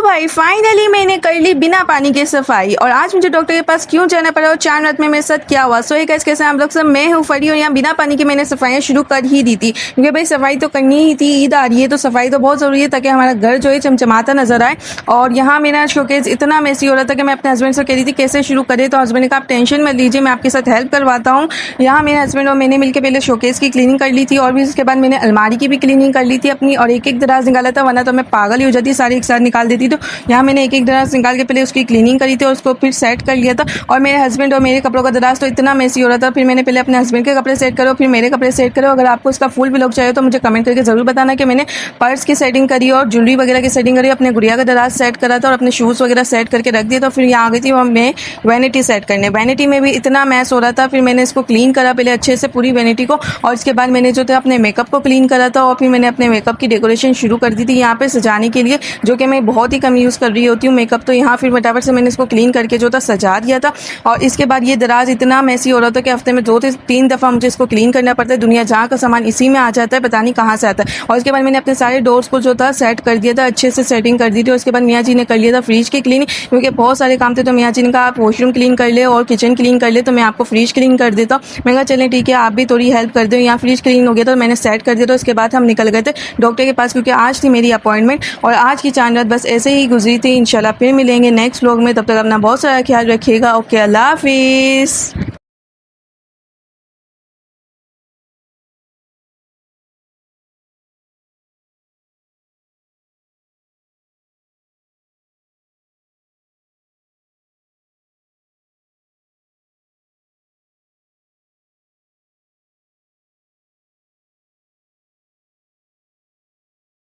भाई फाइनली मैंने कर ली बिना पानी के सफाई। और आज मुझे डॉक्टर के पास क्यों जाना पड़ा और 4 रात में मेरे साथ क्या हुआ। सो एक कैसे आप लोग सब, मैं हूँ फरी और यहाँ बिना पानी के मैंने सफाइयाँ शुरू कर ही दी थी, क्योंकि भाई सफाई तो करनी ही थी, ईद आ रही है तो सफाई तो बहुत ज़रूरी है ताकि हमारा घर जो है चमचमाता नजर आए। और यहाँ मेरा शोकेस इतना मैसी हो रहा था कि मैं अपने हस्बैंड से कह रही थी कैसे शुरू करें, तो हस्बैंड ने कहा आप टेंशन मत लीजिए, मैं आपके साथ हेल्प करवाता हूँ। यहाँ मेरे हस्बैंड और मैंने मिलकर पहले शोकेस की क्लीनिंग कर ली थी और भी उसके बाद मैंने अलमारी की भी क्लीनिंग कर ली थी अपनी, और एक एक दराज निकाला था, वरना तो मैं पागल ही हो जाती, सारी एक साथ निकाल देती। तो यहाँ मैंने एक एक दराज निकाल के पहले उसकी क्लीनिंग करी थी और उसको फिर सेट कर लिया था। और मेरे हस्बैंड और मेरे कपड़ों का दराज तो इतना मैसी हो रहा था, फिर मैंने पहले अपने हस्बैंड के कपड़े सेट करो, फिर मेरे कपड़े सेट करो। अगर आपको इसका फुल व्लॉग चाहिए तो मुझे कमेंट करके ज़रूर बताना कि मैंने पर्स की सेटिंग करी और ज्वेलरी वगैरह की सेटिंग करी, अपने गुड़िया का दराज सेट करा था और अपने शूज़ वगैरह सेट करके रख दिया। तो फिर यहाँ आ गई थी मैं वैनिटी सेट करने। वैनिटी में भी इतना मैस हो रहा था, फिर मैंने इसको क्लीन करा पहले अच्छे से पूरी वैनिटी को, और इसके बाद मैंने जो था अपने मेकअप को क्लीन करा था और फिर मैंने अपने मेकअप की डेकोरेशन शुरू कर दी थी यहाँ पे सजाने के लिए, जो कि मैं बहुत ही कम यूज़ कर रही होती हूँ मेकअप। तो यहाँ फिर फटाफट से मैंने इसको क्लीन करके जो था सजा दिया था। और इसके बाद ये दराज इतना मैसी हो रहा था कि हफ्ते में 2 से 3 दफ़ा मुझे इसको क्लीन करना पड़ता है। दुनिया जहाँ का सामान इसी में आ जाता है, पता नहीं कहाँ से आता है। और इसके बाद मैंने अपने सारे डोर्स को जो था सेट कर दिया था, अच्छे से सेटिंग कर दी थी। और उसके बाद मियाँ जी ने कर लिया था फ्रिज की क्लीनिंग, क्योंकि बहुत सारे काम थे। तो मियाँ जी ने कहा आप वॉशरूम क्लीन कर ले और किचन क्लीन कर ले, तो मैं आपको फ्रिज क्लीन कर देता हूँ। मैं कहा चलें ठीक है, आप भी थोड़ी हेल्प कर दो। यहाँ फ्रिज क्लीन हो गया था, मैंने सेट कर दिया था। उसके बाद हम निकल गए थे डॉक्टर के पास, क्योंकि आज थी मेरी अपॉइंटमेंट। और आज की 4 रात बस ऐसे ही गुजरी थी। इंशाल्लाह फिर मिलेंगे नेक्स्ट व्लॉग में, तब तक अपना बहुत सारा ख्याल रखिएगा। ओके, अल्लाह हाफिज़।